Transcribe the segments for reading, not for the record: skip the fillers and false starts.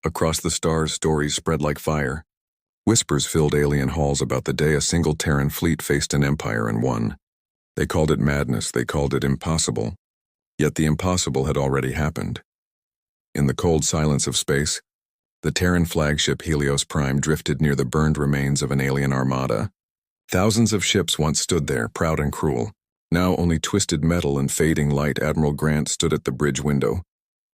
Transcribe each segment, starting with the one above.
Across the stars, stories spread like fire. Whispers filled alien halls about the day a single Terran fleet faced an empire and won. They called it madness, they called it impossible. Yet the impossible had already happened. In the cold silence of space, the Terran flagship Helios Prime drifted near the burned remains of an alien armada. Thousands of ships once stood there, proud and cruel. Now only twisted metal and fading light. Admiral Grant stood at the bridge window,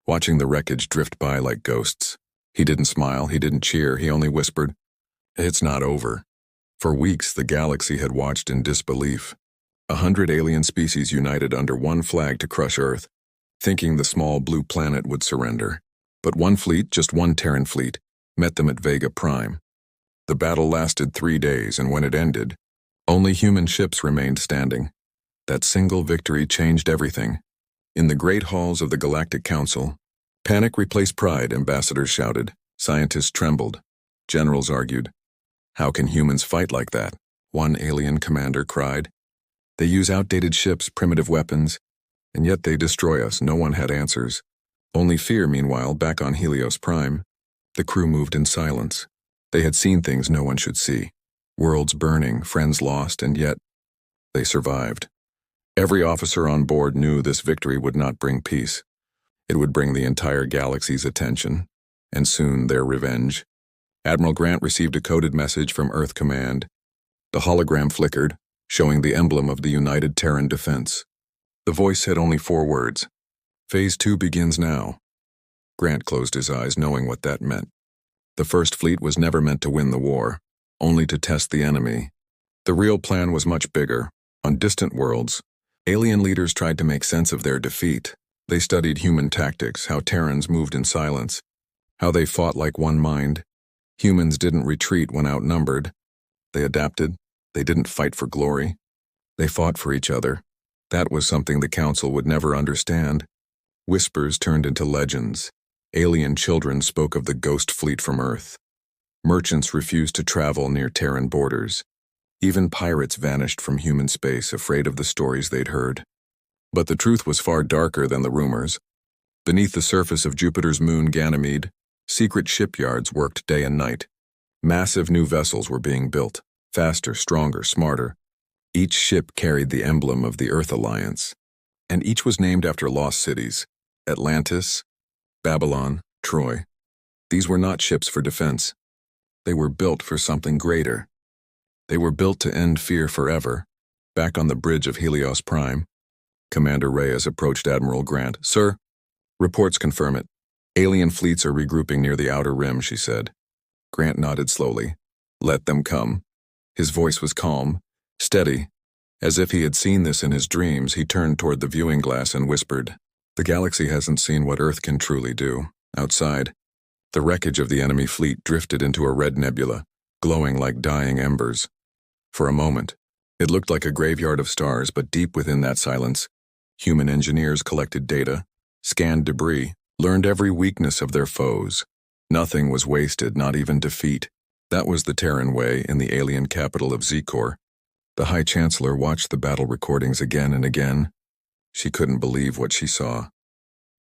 watching the wreckage drift by like ghosts. He didn't smile, he didn't cheer, he only whispered, "It's not over." For weeks, the galaxy had watched in disbelief. 100 alien species united under one flag to crush Earth, thinking the small blue planet would surrender. But one fleet, just one Terran fleet, met them at Vega Prime. The battle lasted 3 days, and when it ended, only human ships remained standing. That single victory changed everything. In the great halls of the Galactic Council, panic replaced pride, ambassadors shouted, scientists trembled, generals argued. How can humans fight like that? One alien commander cried. They use outdated ships, primitive weapons, and yet they destroy us. No one had answers. Only fear. Meanwhile, back on Helios Prime, the crew moved in silence. They had seen things no one should see. Worlds burning, friends lost, and yet they survived. Every officer on board knew this victory would not bring peace. It would bring the entire galaxy's attention, and soon their revenge. Admiral Grant received a coded message from Earth Command. The hologram flickered, showing the emblem of the United Terran Defense. The voice said only 4 words. Phase 2 begins now. Grant closed his eyes, knowing what that meant. The First Fleet was never meant to win the war, only to test the enemy. The real plan was much bigger. On distant worlds, alien leaders tried to make sense of their defeat. They studied human tactics, how Terrans moved in silence, how they fought like one mind. Humans didn't retreat when outnumbered. They adapted. They didn't fight for glory. They fought for each other. That was something the Council would never understand. Whispers turned into legends. Alien children spoke of the ghost fleet from Earth. Merchants refused to travel near Terran borders. Even pirates vanished from human space, afraid of the stories they'd heard. But the truth was far darker than the rumors. Beneath the surface of Jupiter's moon Ganymede, secret shipyards worked day and night. Massive new vessels were being built, faster, stronger, smarter. Each ship carried the emblem of the Earth Alliance, and each was named after lost cities: Atlantis, Babylon, Troy. These were not ships for defense. They were built for something greater. They were built to end fear forever. Back on the bridge of Helios Prime, Commander Reyes approached Admiral Grant. "Sir, reports confirm it. Alien fleets are regrouping near the outer rim," she said. Grant nodded slowly. "Let them come." His voice was calm, steady. As if he had seen this in his dreams, he turned toward the viewing glass and whispered, "The galaxy hasn't seen what Earth can truly do." Outside, the wreckage of the enemy fleet drifted into a red nebula, glowing like dying embers. For a moment, it looked like a graveyard of stars, but deep within that silence, human engineers collected data, scanned debris, learned every weakness of their foes. Nothing was wasted, not even defeat. That was the Terran way in the alien capital of Zikor. The High Chancellor watched the battle recordings again and again. She couldn't believe what she saw.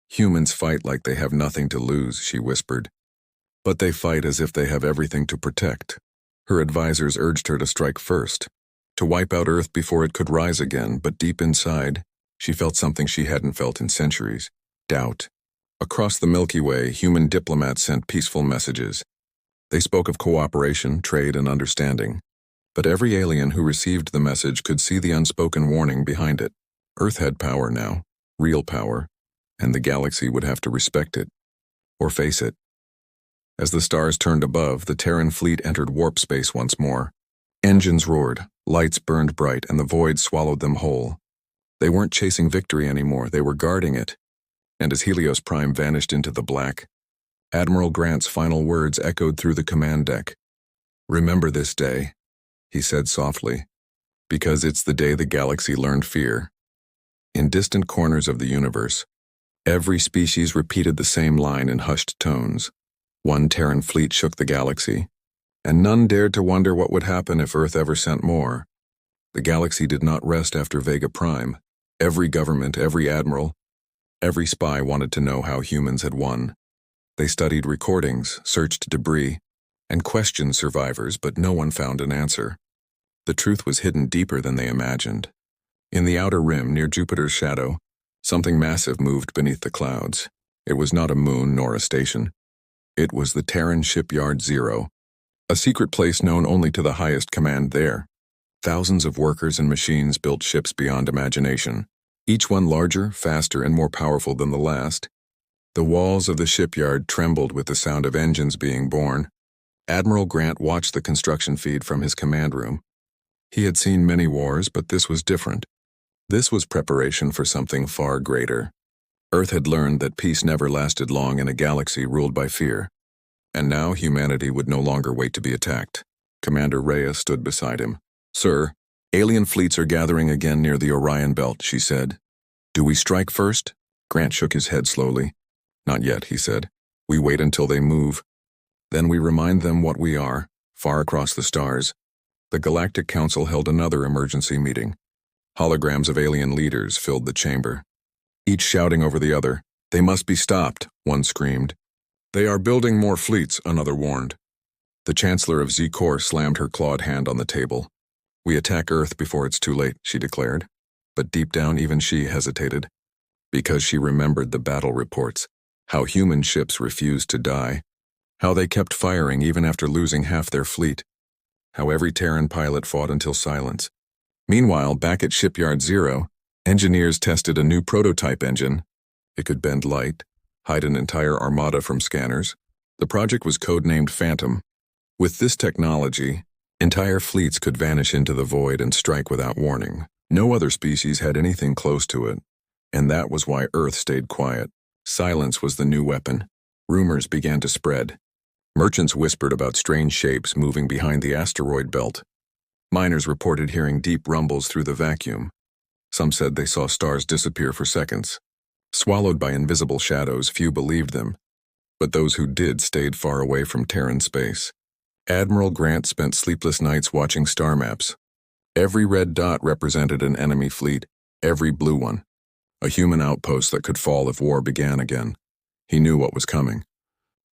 "Humans fight like they have nothing to lose," she whispered. "But they fight as if they have everything to protect." Her advisors urged her to strike first, to wipe out Earth before it could rise again, but deep inside, she felt something she hadn't felt in centuries: doubt. Across the Milky Way, human diplomats sent peaceful messages. They spoke of cooperation, trade, and understanding. But every alien who received the message could see the unspoken warning behind it. Earth had power now, real power, and the galaxy would have to respect it, or face it. As the stars turned above, the Terran fleet entered warp space once more. Engines roared, lights burned bright, and the void swallowed them whole. They weren't chasing victory anymore, they were guarding it. And as Helios Prime vanished into the black, Admiral Grant's final words echoed through the command deck. "Remember this day," he said softly, "because it's the day the galaxy learned fear." In distant corners of the universe, every species repeated the same line in hushed tones. One Terran fleet shook the galaxy, and none dared to wonder what would happen if Earth ever sent more. The galaxy did not rest after Vega Prime. Every government, every admiral, every spy wanted to know how humans had won. They studied recordings, searched debris, and questioned survivors, but no one found an answer. The truth was hidden deeper than they imagined. In the outer rim, near Jupiter's shadow, something massive moved beneath the clouds. It was not a moon nor a station. It was the Terran Shipyard Zero, a secret place known only to the highest command there. Thousands of workers and machines built ships beyond imagination, each one larger, faster, and more powerful than the last. The walls of the shipyard trembled with the sound of engines being born. Admiral Grant watched the construction feed from his command room. He had seen many wars, but this was different. This was preparation for something far greater. Earth had learned that peace never lasted long in a galaxy ruled by fear. And now humanity would no longer wait to be attacked. Commander Rhea stood beside him. "Sir, alien fleets are gathering again near the Orion Belt," she said. "Do we strike first?" Grant shook his head slowly. "Not yet," he said. "We wait until they move. Then we remind them what we are, far across the stars." The Galactic Council held another emergency meeting. Holograms of alien leaders filled the chamber, each shouting over the other. "They must be stopped," one screamed. "They are building more fleets," another warned. The Chancellor of Z-Corps slammed her clawed hand on the table. "We attack Earth before it's too late," she declared. But deep down even she hesitated, because she remembered the battle reports, how human ships refused to die, how they kept firing even after losing half their fleet, how every Terran pilot fought until silence. Meanwhile, back at Shipyard Zero, engineers tested a new prototype engine. It could bend light, hide an entire armada from scanners. The project was codenamed Phantom. With this technology, entire fleets could vanish into the void and strike without warning. No other species had anything close to it, and that was why Earth stayed quiet. Silence was the new weapon. Rumors began to spread. Merchants whispered about strange shapes moving behind the asteroid belt. Miners reported hearing deep rumbles through the vacuum. Some said they saw stars disappear for seconds. Swallowed by invisible shadows, few believed them, but those who did stayed far away from Terran space. Admiral Grant spent sleepless nights watching star maps. Every red dot represented an enemy fleet, every blue one, a human outpost that could fall if war began again. He knew what was coming.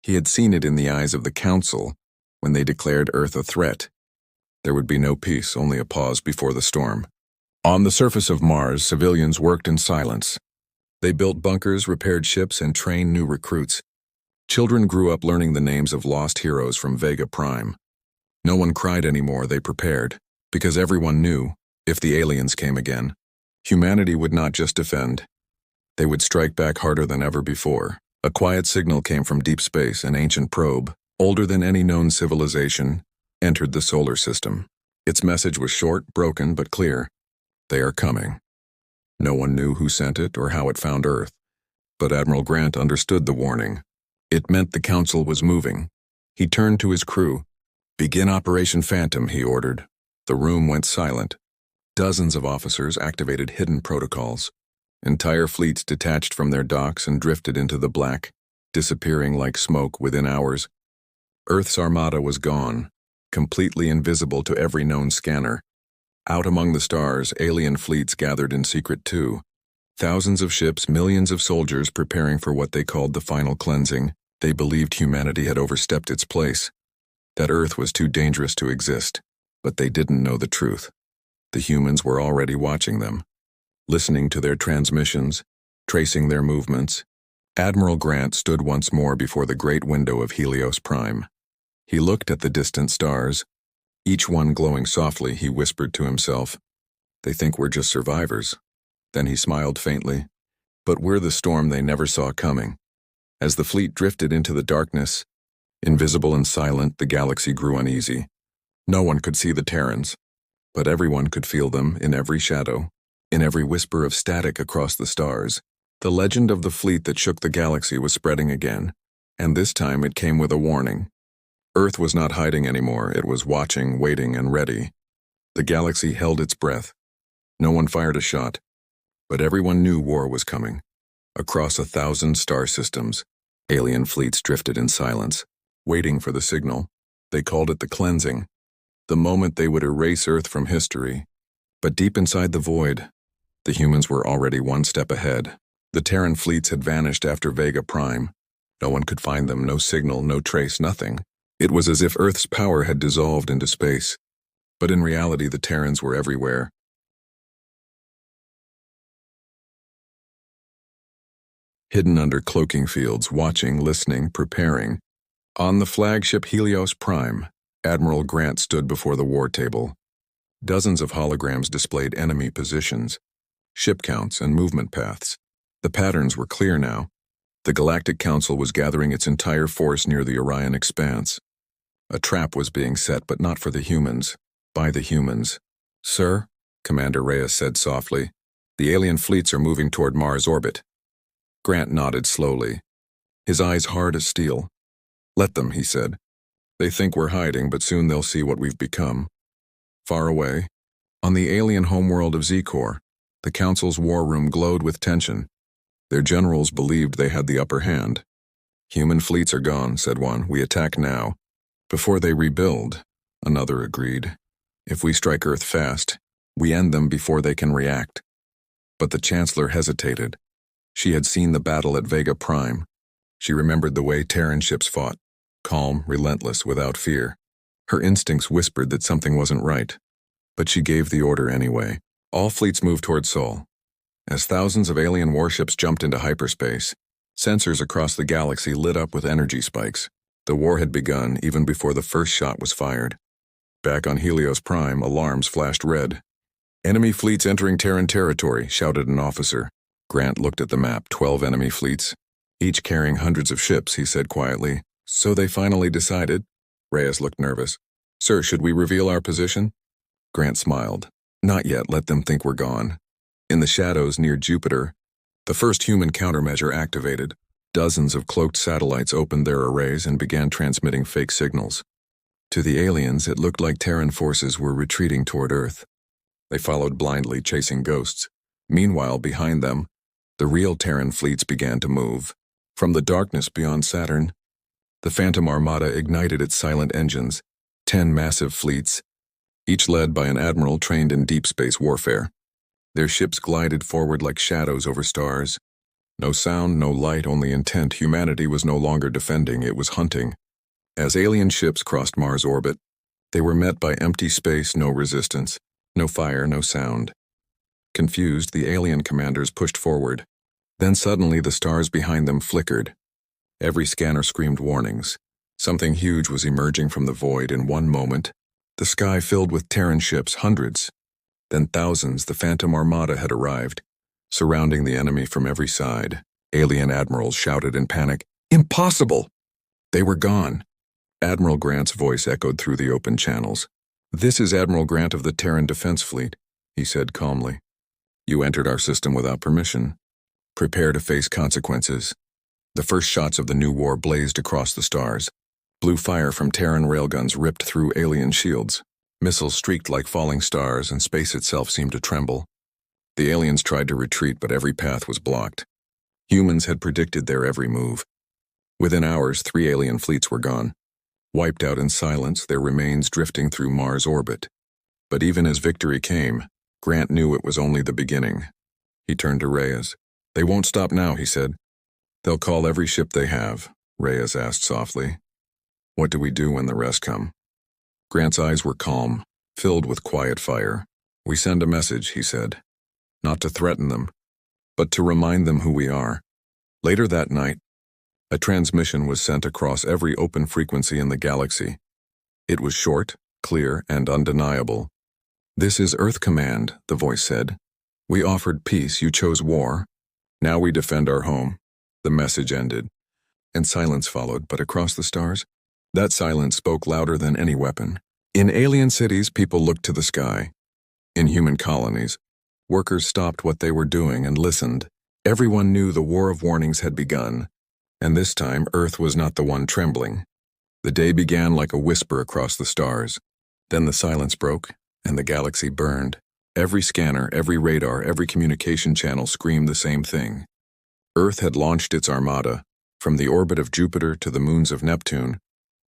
He had seen it in the eyes of the Council when they declared Earth a threat. There would be no peace, only a pause before the storm. On the surface of Mars, civilians worked in silence. They built bunkers, repaired ships, and trained new recruits. Children grew up learning the names of lost heroes from Vega Prime. No one cried anymore, they prepared, because everyone knew, if the aliens came again, humanity would not just defend. They would strike back harder than ever before. A quiet signal came from deep space. An ancient probe, older than any known civilization, entered the solar system. Its message was short, broken, but clear. They are coming. No one knew who sent it or how it found Earth, but Admiral Grant understood the warning. It meant the Council was moving. He turned to his crew. "Begin Operation Phantom," he ordered. The room went silent. Dozens of officers activated hidden protocols. Entire fleets detached from their docks and drifted into the black, disappearing like smoke within hours. Earth's armada was gone, completely invisible to every known scanner. Out among the stars, alien fleets gathered in secret too. Thousands of ships, millions of soldiers preparing for what they called the final cleansing. They believed humanity had overstepped its place, that Earth was too dangerous to exist. But they didn't know the truth. The humans were already watching them, listening to their transmissions, tracing their movements. Admiral Grant stood once more before the great window of Helios Prime. He looked at the distant stars. Each one glowing softly, he whispered to himself, "They think we're just survivors." Then he smiled faintly. "But we're the storm they never saw coming." As the fleet drifted into the darkness, invisible and silent, the galaxy grew uneasy. No one could see the Terrans, but everyone could feel them in every shadow, in every whisper of static across the stars. The legend of the fleet that shook the galaxy was spreading again, and this time it came with a warning. Earth was not hiding anymore, it was watching, waiting, and ready. The galaxy held its breath. No one fired a shot, but everyone knew war was coming. Across 1,000 star systems, alien fleets drifted in silence, waiting for the signal. They called it the cleansing, the moment they would erase Earth from history. But deep inside the void, the humans were already one step ahead. The Terran fleets had vanished after Vega Prime. No one could find them, no signal, no trace, nothing. It was as if Earth's power had dissolved into space. But in reality, the Terrans were everywhere. Hidden under cloaking fields, watching, listening, preparing. On the flagship Helios Prime, Admiral Grant stood before the war table. Dozens of holograms displayed enemy positions, ship counts, and movement paths. The patterns were clear now. The Galactic Council was gathering its entire force near the Orion Expanse. A trap was being set, but not for the humans, by the humans. "Sir," Commander Reyes said softly, "the alien fleets are moving toward Mars orbit." Grant nodded slowly, his eyes hard as steel. "Let them," he said. "They think we're hiding, but soon they'll see what we've become." Far away, on the alien homeworld of Z-Corps, the Council's war room glowed with tension. Their generals believed they had the upper hand. "Human fleets are gone," said one. "We attack now. Before they rebuild," another agreed. "If we strike Earth fast, we end them before they can react." But the Chancellor hesitated. She had seen the battle at Vega Prime. She remembered the way Terran ships fought, calm, relentless, without fear. Her instincts whispered that something wasn't right. But she gave the order anyway. All fleets moved toward Sol. As thousands of alien warships jumped into hyperspace, sensors across the galaxy lit up with energy spikes. The war had begun even before the first shot was fired. Back on Helios Prime, alarms flashed red. "Enemy fleets entering Terran territory," shouted an officer. Grant looked at the map. 12 enemy fleets, each carrying hundreds of ships, he said quietly. "So they finally decided?" Reyes looked nervous. "Sir, should we reveal our position?" Grant smiled. "Not yet, let them think we're gone." In the shadows near Jupiter, the first human countermeasure activated. Dozens of cloaked satellites opened their arrays and began transmitting fake signals. To the aliens, it looked like Terran forces were retreating toward Earth. They followed blindly, chasing ghosts. Meanwhile, behind them, the real Terran fleets began to move. From the darkness beyond Saturn, the Phantom Armada ignited its silent engines, 10 massive fleets, each led by an admiral trained in deep space warfare. Their ships glided forward like shadows over stars. No sound, no light, only intent. Humanity was no longer defending, it was hunting. As alien ships crossed Mars orbit, they were met by empty space, no resistance, no fire, no sound. Confused, the alien commanders pushed forward. Then suddenly the stars behind them flickered. Every scanner screamed warnings. Something huge was emerging from the void. In one moment, the sky filled with Terran ships, hundreds. Then thousands. The Phantom Armada had arrived, surrounding the enemy from every side. Alien admirals shouted in panic, "Impossible!" They were gone. Admiral Grant's voice echoed through the open channels. "This is Admiral Grant of the Terran Defense Fleet," he said calmly. "You entered our system without permission. Prepare to face consequences." The first shots of the new war blazed across the stars. Blue fire from Terran railguns ripped through alien shields. Missiles streaked like falling stars, and space itself seemed to tremble. The aliens tried to retreat, but every path was blocked. Humans had predicted their every move. Within hours, 3 alien fleets were gone. Wiped out in silence, their remains drifting through Mars orbit. But even as victory came, Grant knew it was only the beginning. He turned to Reyes. "They won't stop now," he said. "They'll call every ship they have," Reyes asked softly. "What do we do when the rest come?" Grant's eyes were calm, filled with quiet fire. "We send a message," he said. "Not to threaten them, but to remind them who we are." Later that night, a transmission was sent across every open frequency in the galaxy. It was short, clear, and undeniable. "This is Earth Command," the voice said. "We offered peace, you chose war. Now we defend our home." The message ended, and silence followed, but across the stars, that silence spoke louder than any weapon. In alien cities, people looked to the sky. In human colonies, workers stopped what they were doing and listened. Everyone knew the war of warnings had begun, and this time Earth was not the one trembling. The day began like a whisper across the stars. Then the silence broke, and the galaxy burned. Every scanner, every radar, every communication channel screamed the same thing. Earth had launched its armada. From the orbit of Jupiter to the moons of Neptune,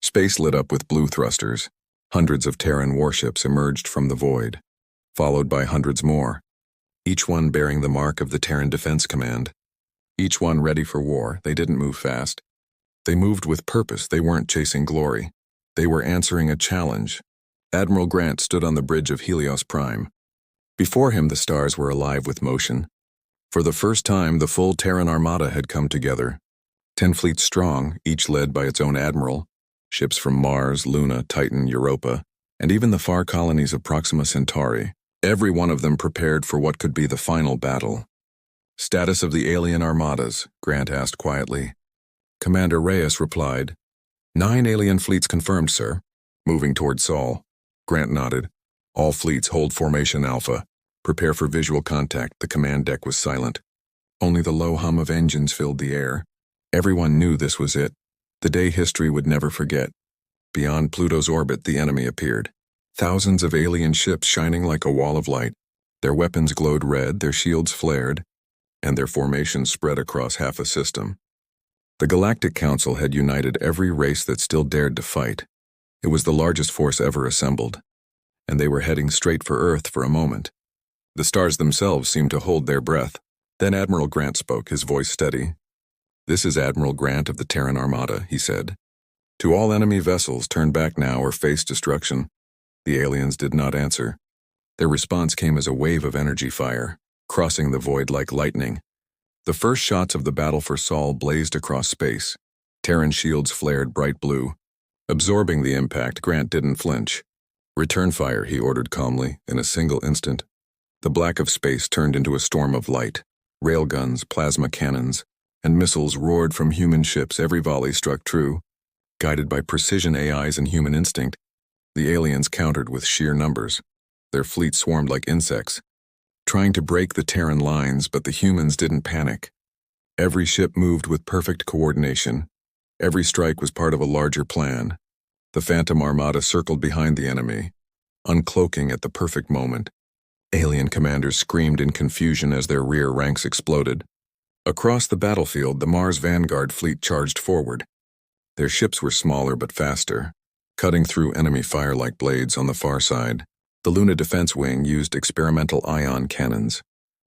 space lit up with blue thrusters. Hundreds of Terran warships emerged from the void, followed by hundreds more, each one bearing the mark of the Terran Defense Command. Each one ready for war. They didn't move fast. They moved with purpose. They weren't chasing glory. They were answering a challenge. Admiral Grant stood on the bridge of Helios Prime. Before him, the stars were alive with motion. For the first time, the full Terran armada had come together. 10 fleets strong, each led by its own admiral. Ships from Mars, Luna, Titan, Europa, and even the far colonies of Proxima Centauri. Every one of them prepared for what could be the final battle. "Status of the alien armadas," Grant asked quietly. Commander Reyes replied, "9 alien fleets confirmed, sir." Moving toward Sol. Grant nodded. "All fleets hold formation Alpha. Prepare for visual contact." The command deck was silent. Only the low hum of engines filled the air. Everyone knew this was it, the day history would never forget. Beyond Pluto's orbit, the enemy appeared. Thousands of alien ships shining like a wall of light. Their weapons glowed red, their shields flared, and their formations spread across half a system. The Galactic Council had united every race that still dared to fight. It was the largest force ever assembled, and they were heading straight for Earth for a moment. The stars themselves seemed to hold their breath. Then Admiral Grant spoke, his voice steady. "This is Admiral Grant of the Terran Armada," he said. "To all enemy vessels, turn back now or face destruction." The aliens did not answer. Their response came as a wave of energy fire, crossing the void like lightning. The first shots of the battle for Sol blazed across space. Terran shields flared bright blue. Absorbing the impact, Grant didn't flinch. "Return fire," he ordered calmly, in a single instant. The black of space turned into a storm of light. Railguns, plasma cannons, and missiles roared from human ships. Every volley struck true. Guided by precision AIs and human instinct, the aliens countered with sheer numbers. Their fleet swarmed like insects, trying to break the Terran lines, but the humans didn't panic. Every ship moved with perfect coordination. Every strike was part of a larger plan. The Phantom Armada circled behind the enemy, uncloaking at the perfect moment. Alien commanders screamed in confusion as their rear ranks exploded. Across the battlefield, the Mars Vanguard fleet charged forward. Their ships were smaller but faster, cutting through enemy fire like blades on the far side. The Luna Defense Wing used experimental ion cannons.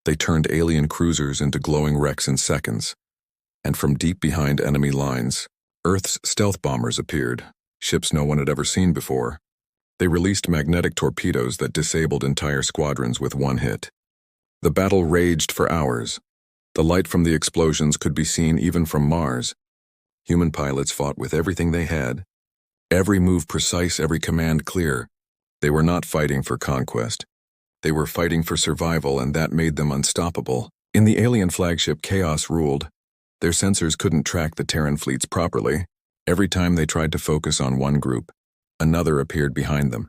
They turned alien cruisers into glowing wrecks in seconds. And from deep behind enemy lines, Earth's stealth bombers appeared, ships no one had ever seen before. They released magnetic torpedoes that disabled entire squadrons with one hit. The battle raged for hours. The light from the explosions could be seen even from Mars. Human pilots fought with everything they had. Every move precise, every command clear. They were not fighting for conquest. They were fighting for survival, and that made them unstoppable. In the alien flagship, chaos ruled. Their sensors couldn't track the Terran fleets properly. Every time they tried to focus on one group, another appeared behind them.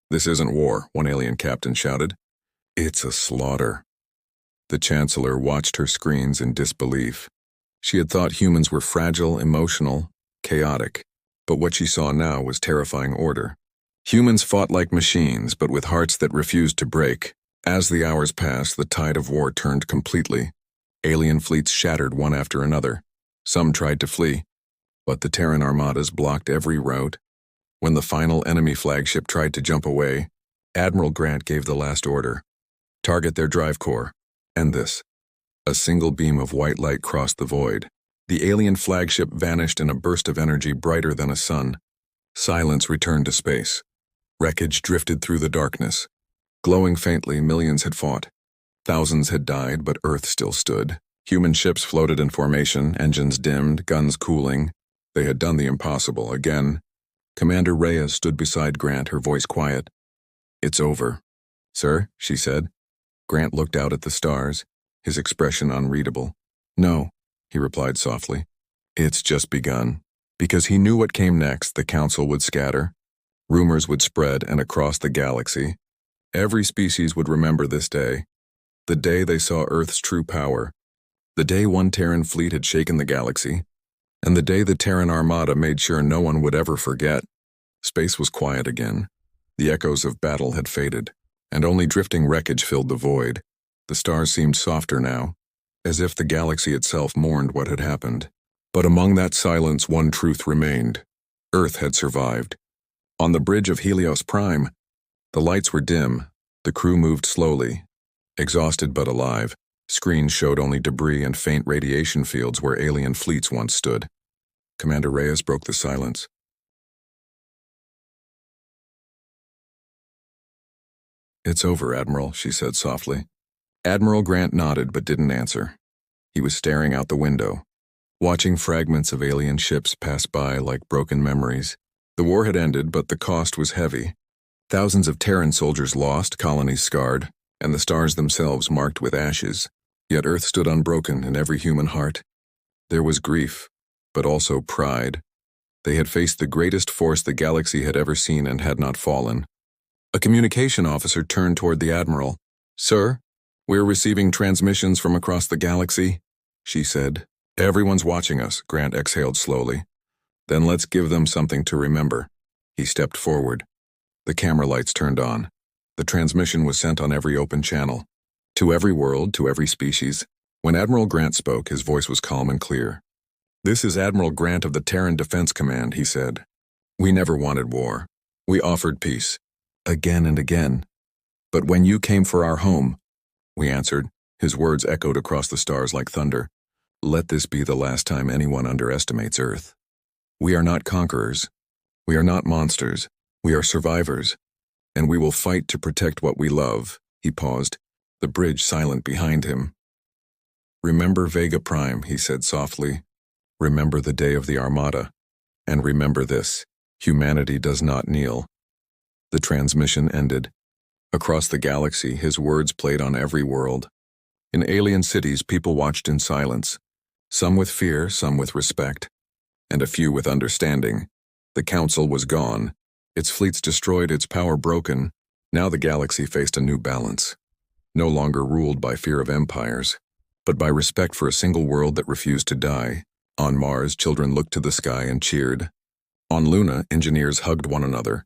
"This isn't war," one alien captain shouted. "It's a slaughter." The Chancellor watched her screens in disbelief. She had thought humans were fragile, emotional, chaotic, but what she saw now was terrifying order. Humans fought like machines, but with hearts that refused to break. As the hours passed, the tide of war turned completely. Alien fleets shattered one after another. Some tried to flee, but the Terran armadas blocked every route. When the final enemy flagship tried to jump away, Admiral Grant gave the last order. "Target their drive core." And this. A single beam of white light crossed the void. The alien flagship vanished in a burst of energy brighter than a sun. Silence returned to space. Wreckage drifted through the darkness. Glowing faintly, millions had fought. Thousands had died, but Earth still stood. Human ships floated in formation, engines dimmed, guns cooling. They had done the impossible again. Commander Reyes stood beside Grant, her voice quiet. "It's over." "Sir," she said. Grant looked out at the stars, his expression unreadable. "No," he replied softly. "It's just begun." Because he knew what came next. The Council would scatter. Rumors would spread, and across the galaxy, every species would remember this day. The day they saw Earth's true power. The day one Terran fleet had shaken the galaxy. And the day the Terran Armada made sure no one would ever forget. Space was quiet again. The echoes of battle had faded, and only drifting wreckage filled the void. The stars seemed softer now, as if the galaxy itself mourned what had happened. But among that silence, one truth remained. Earth had survived. On the bridge of Helios Prime, the lights were dim. The crew moved slowly, exhausted but alive. Screens showed only debris and faint radiation fields where alien fleets once stood. Commander Reyes broke the silence. "It's over, Admiral," she said softly. Admiral Grant nodded but didn't answer. He was staring out the window, watching fragments of alien ships pass by like broken memories. The war had ended, but the cost was heavy. Thousands of Terran soldiers lost, colonies scarred, and the stars themselves marked with ashes. Yet Earth stood unbroken in every human heart. There was grief, but also pride. They had faced the greatest force the galaxy had ever seen and had not fallen. A communication officer turned toward the Admiral. "Sir, we're receiving transmissions from across the galaxy," she said. "Everyone's watching us," Grant exhaled slowly. "Then let's give them something to remember." He stepped forward. The camera lights turned on. The transmission was sent on every open channel. To every world, to every species. When Admiral Grant spoke, his voice was calm and clear. "This is Admiral Grant of the Terran Defense Command," he said. "We never wanted war. We offered peace. Again and again. But when you came for our home," we answered. His words echoed across the stars like thunder. "Let this be the last time anyone underestimates Earth. We are not conquerors. We are not monsters. We are survivors. And we will fight to protect what we love." He paused, the bridge silent behind him. "Remember Vega Prime," he said softly. "Remember the day of the Armada. And remember this: humanity does not kneel." The transmission ended. Across the galaxy, his words played on every world. In alien cities, people watched in silence, some with fear, some with respect, and a few with understanding. The Council was gone, its fleets destroyed, its power broken. Now the galaxy faced a new balance, no longer ruled by fear of empires, but by respect for a single world that refused to die. On Mars, children looked to the sky and cheered. On Luna, engineers hugged one another.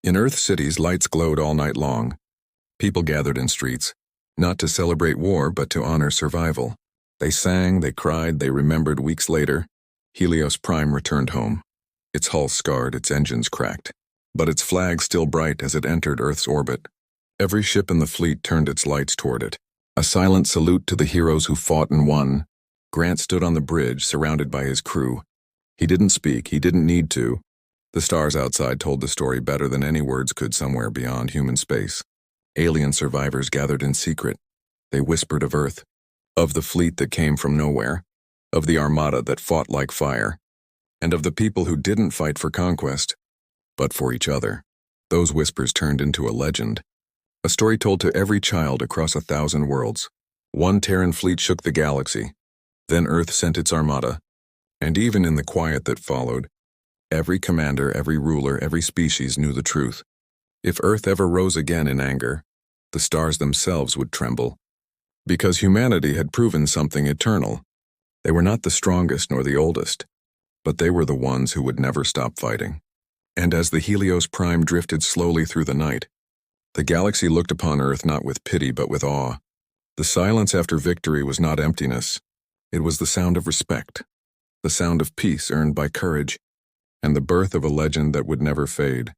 In Earth cities, lights glowed all night long. People gathered in streets, not to celebrate war, but to honor survival. They sang, they cried, they remembered. Weeks later, Helios Prime returned home. Its hull scarred, its engines cracked, but its flag still bright as it entered Earth's orbit. Every ship in the fleet turned its lights toward it. A silent salute to the heroes who fought and won. Grant stood on the bridge, surrounded by his crew. He didn't speak, he didn't need to. The stars outside told the story better than any words could somewhere beyond human space. Alien survivors gathered in secret. They whispered of Earth, of the fleet that came from nowhere, of the armada that fought like fire, and of the people who didn't fight for conquest, but for each other. Those whispers turned into a legend, a story told to every child across 1,000 worlds. One Terran fleet shook the galaxy. Then Earth sent its armada, and even in the quiet that followed, every commander, every ruler, every species knew the truth. If Earth ever rose again in anger, the stars themselves would tremble. Because humanity had proven something eternal. They were not the strongest nor the oldest, but they were the ones who would never stop fighting. And as the Helios Prime drifted slowly through the night, the galaxy looked upon Earth not with pity but with awe. The silence after victory was not emptiness. It was the sound of respect, the sound of peace earned by courage, and the birth of a legend that would never fade.